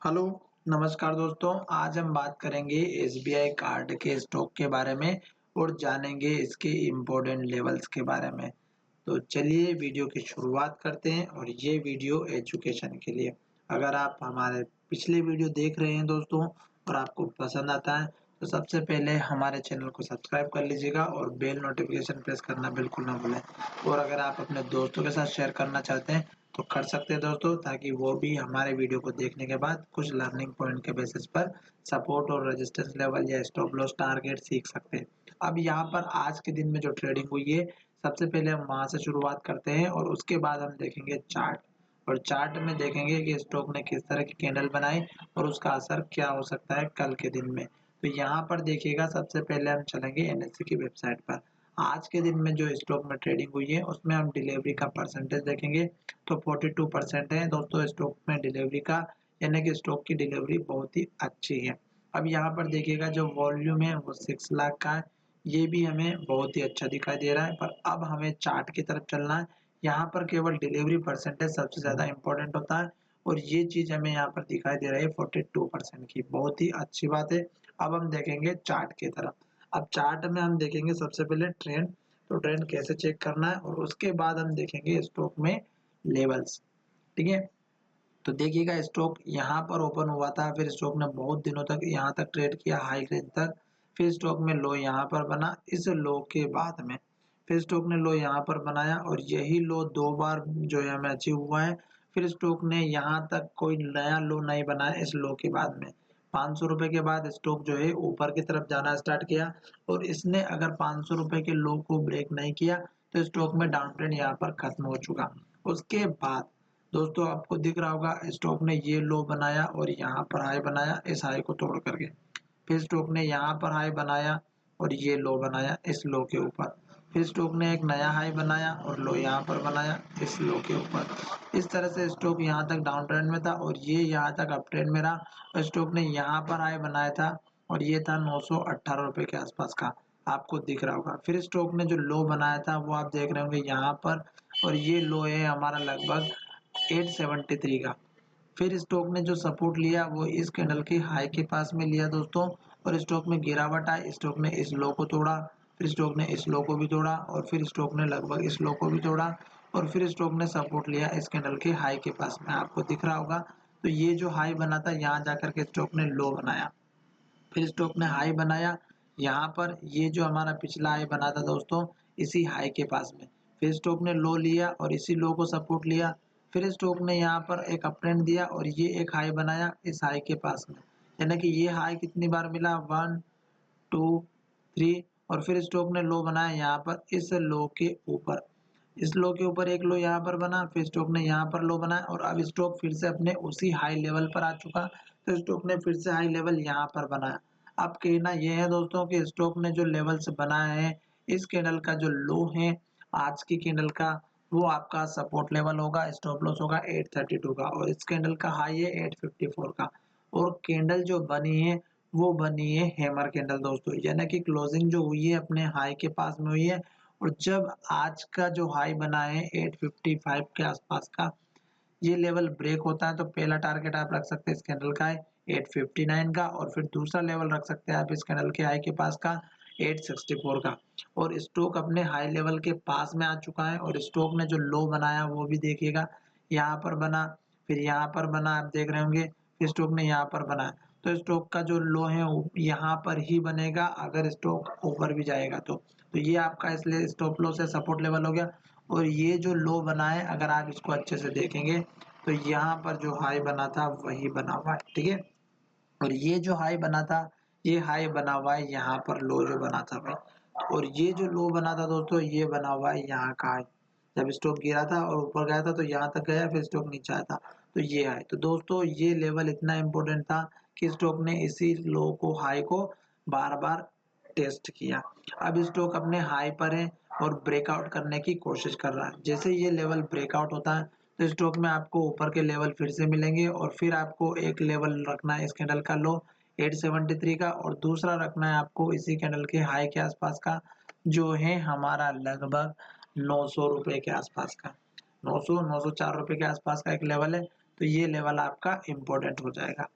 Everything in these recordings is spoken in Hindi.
हेलो, नमस्कार दोस्तों। आज हम बात करेंगे एसबीआई कार्ड के स्टॉक के बारे में और जानेंगे इसके इम्पोर्टेंट लेवल्स के बारे में। तो चलिए वीडियो की शुरुआत करते हैं और ये वीडियो एजुकेशन के लिए। अगर आप हमारे पिछले वीडियो देख रहे हैं दोस्तों और आपको पसंद आता है तो सबसे पहले हमारे चैनल को सब्सक्राइब कर लीजिएगा और बेल नोटिफिकेशन प्रेस करना बिल्कुल ना भूलें। और अगर आप अपने दोस्तों के साथ शेयर करना चाहते हैं तो कर सकते हैं दोस्तों, ताकि वो भी हमारे वीडियो को देखने के बाद कुछ लर्निंग पॉइंट के बेसिस पर सपोर्ट और रेजिस्टेंस लेवल या स्टॉप लॉस टारगेट सीख सकते हैं। अब यहाँ पर आज के दिन में जो ट्रेडिंग हुई है, सबसे पहले हम वहां से शुरुआत करते हैं और उसके बाद हम देखेंगे चार्ट। और चार्ट में देखेंगे कि स्टॉक ने किस तरह की कैंडल बनाई और उसका असर क्या हो सकता है कल के दिन में। तो यहाँ पर देखिएगा, सबसे पहले हम चलेंगे एनएससी की वेबसाइट पर। आज के दिन में जो स्टॉक में ट्रेडिंग हुई है उसमें हम डिलीवरी का परसेंटेज देखेंगे तो 42% है दोस्तों स्टॉक में डिलीवरी का, यानी कि स्टॉक की डिलीवरी बहुत ही अच्छी है। अब यहाँ पर देखिएगा जो वॉल्यूम है वो 6 लाख का है, ये भी हमें बहुत ही अच्छा दिखाई दे रहा है। पर अब हमें चार्ट की तरफ चलना है। यहाँ पर केवल डिलीवरी परसेंटेज सबसे ज़्यादा इम्पोर्टेंट होता है और ये चीज़ हमें यहाँ पर दिखाई दे रही है 42% की, बहुत ही अच्छी बात है। अब हम देखेंगे चार्ट की तरफ। अब चार्ट में हम देखेंगे सबसे पहले ट्रेंड, तो ट्रेंड कैसे चेक करना है और उसके बाद हम देखेंगे स्टॉक में लेवल्स। ठीक है, तो देखिएगा स्टॉक यहाँ पर ओपन हुआ था, फिर स्टॉक ने बहुत दिनों तक यहाँ तक ट्रेड किया हाई रेंज तक, फिर स्टॉक में लो यहाँ पर बना। इस लो के बाद में फिर स्टॉक ने लो यहाँ पर बनाया और यही लो 2 बार जो है हमें अचीव हुआ है। फिर स्टॉक ने यहाँ तक कोई नया लो नहीं बनाया। इस लो के बाद में 500 रुपए के बाद स्टॉक जो है ऊपर की तरफ जाना स्टार्ट किया और इसने अगर 500 रुपए के लो को ब्रेक नहीं किया तो स्टॉक में डाउन ट्रेंड यहाँ पर खत्म हो चुका। उसके बाद दोस्तों आपको दिख रहा होगा स्टॉक ने ये लो बनाया और यहाँ पर हाई बनाया इस हाई को तोड़ करके। फिर स्टॉक ने यहाँ पर हाई बनाया और ये लो बनाया इस लो के ऊपर। फिर स्टॉक ने एक नया हाई बनाया और लो यहाँ पर बनाया इस लो के ऊपर। इस तरह से स्टॉक यहाँ तक डाउन ट्रेंड में था और ये यहाँ तक अप ट्रेंड में रहा और स्टॉक ने यहाँ पर हाई बनाया था और ये था 918 रुपए के आसपास का, आपको दिख रहा होगा। फिर स्टॉक ने जो लो बनाया था वो आप देख रहे होंगे यहाँ पर, और ये लो है हमारा लगभग 873 का। फिर स्टॉक ने जो सपोर्ट लिया वो इस कैंडल के हाई के पास में लिया दोस्तों, और स्टॉक में गिरावट आई। स्टॉक ने इस लो को तोड़ा, फिर स्टॉक ने इस लो को भी तोड़ा और फिर स्टॉक ने लगभग इस लो को भी तोड़ा और फिर स्टॉक ने सपोर्ट लिया इस कैंडल के हाई के पास में, आपको दिख रहा होगा। तो ये जो हाई बना था यहाँ जाकर के स्टॉक ने लो बनाया, फिर स्टॉक ने हाई बनाया यहाँ पर। ये जो हमारा पिछला हाई बना था दोस्तों इसी हाई के पास में, फिर स्टॉक ने लो लिया और इसी लो को सपोर्ट लिया। फिर स्टॉक ने यहाँ पर एक अप ट्रेंड दिया और ये एक हाई बनाया इस हाई के पास में, यानी कि ये हाई कितनी बार मिला 1 2 3, और फिर स्टॉक ने लो बनाया यहाँ पर इस लो के ऊपर। इस लो के ऊपर एक लो यहाँ पर बना, फिर स्टॉक ने यहाँ पर लो बनाया और अब स्टॉक फिर से अपने उसी हाई लेवल पर आ चुका। तो स्टॉक ने फिर से हाई लेवल यहाँ पर बनाया। अब कहना यह है दोस्तों कि स्टॉक ने जो लेवल्स बनाए हैं, इस कैंडल का जो लो है आज की कैंडल का, वो आपका सपोर्ट लेवल होगा, स्टॉप लॉस होगा 832 का, और इस कैंडल का हाई है 854 का। और कैंडल जो बनी है वो बनी है हैमर कैंडल दोस्तों, यानी कि क्लोजिंग जो हुई है अपने हाई के पास में हुई है। और जब आज का जो हाई बना है 855 के आसपास का, ये लेवल ब्रेक होता है तो पहला टारगेट आप रख सकते हैं इस कैंडल का है 859 का, और फिर दूसरा लेवल रख सकते हैं आप इस कैंडल के हाई के पास का 864 का। और स्टॉक अपने हाई लेवल के पास में आ चुका है और स्टॉक ने जो लो बनाया वो भी देखिएगा, यहाँ पर बना, फिर यहाँ पर बना, आप देख रहे होंगे, फिर स्टॉक ने यहाँ पर बना। तो स्टॉक का जो लो है यहाँ पर ही बनेगा अगर स्टॉक ऊपर भी जाएगा तो ये आपका इसलिए स्टॉप लॉस है, सपोर्ट लेवल हो गया। और ये जो लो बना है अगर आप इसको अच्छे से देखेंगे तो यहाँ पर जो हाई बना था वही बना हुआ है, ठीक है। और ये जो हाई बना था ये हाई बना हुआ है यहाँ पर लो जो बना था भाई, और ये जो लो बना था दोस्तों ये बना हुआ है यहाँ का हाई। जब स्टॉक गिरा था और ऊपर गया था तो यहाँ तक गया, फिर स्टॉक नीचे आया था तो ये हाई। तो दोस्तों ये लेवल इतना इंपॉर्टेंट था कि स्टॉक ने इसी लो को हाई को बार बार टेस्ट किया। अब स्टॉक अपने हाई पर है और ब्रेकआउट करने की कोशिश कर रहा है। जैसे ये लेवल ब्रेकआउट होता है तो स्टॉक में आपको ऊपर के लेवल फिर से मिलेंगे और फिर आपको एक लेवल रखना है इस कैंडल का लो 873 का, और दूसरा रखना है आपको इसी कैंडल के हाई के आसपास का, जो है हमारा लगभग 900 रुपए के आसपास का, 904 रुपए के आसपास का एक लेवल है। तो ये लेवल आपका इम्पोर्टेंट हो जाएगा।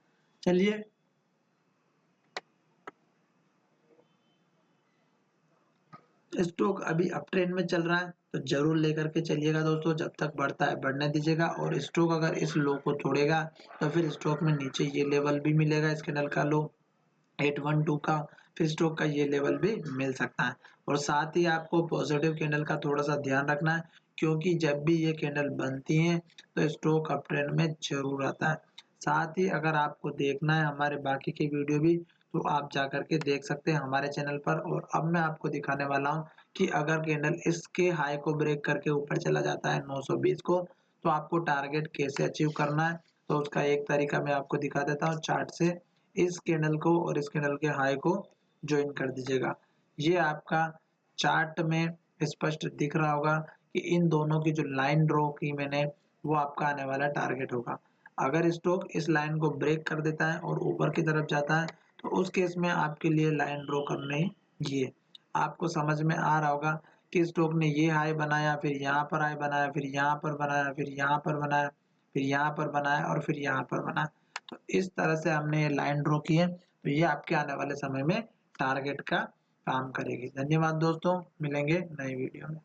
चलिए स्टॉक अभी अप ट्रेंड में चल रहा है तो जरूर लेकर के चलिएगा दोस्तों, जब तक बढ़ता है बढ़ने दीजिएगा। और स्टॉक अगर इस लो को तोड़ेगा तो फिर स्टॉक में नीचे ये लेवल भी मिलेगा इस कैंडल का लो 812 का, फिर स्टॉक का ये लेवल भी मिल सकता है। और साथ ही आपको पॉजिटिव कैंडल का थोड़ा सा ध्यान रखना है, क्योंकि जब भी ये कैंडल बनती है तो स्टॉक अप ट्रेंड में जरूर आता है। साथ ही अगर आपको देखना है हमारे बाकी के वीडियो भी, तो आप जा करके देख सकते हैं हमारे चैनल पर। और अब मैं आपको दिखाने वाला हूँ कि अगर कैंडल इसके हाई को ब्रेक करके ऊपर चला जाता है 920 को, तो आपको टारगेट कैसे अचीव करना है, तो उसका एक तरीका मैं आपको दिखा देता हूँ चार्ट से। इस कैंडल को और इस कैंडल के हाई को ज्वाइन कर दीजिएगा। ये आपका चार्ट में स्पष्ट दिख रहा होगा कि इन दोनों की जो लाइन ड्रॉ की मैंने, वो आपका आने वाला टारगेट होगा। अगर स्टॉक इस लाइन को ब्रेक कर देता है और ऊपर की तरफ जाता है, तो उस केस में आपके लिए लाइन ड्रॉ करने ये आपको समझ में आ रहा होगा कि स्टॉक ने ये हाई बनाया, फिर यहाँ पर हाई बनाया, फिर यहाँ पर बनाया, फिर यहाँ पर बनाया, फिर यहाँ पर बनाया और फिर यहाँ पर बनाया। तो इस तरह से हमने ये लाइन ड्रॉ की है, तो ये आपके आने वाले समय में टारगेट का काम करेगी। धन्यवाद दोस्तों, मिलेंगे नई वीडियो में।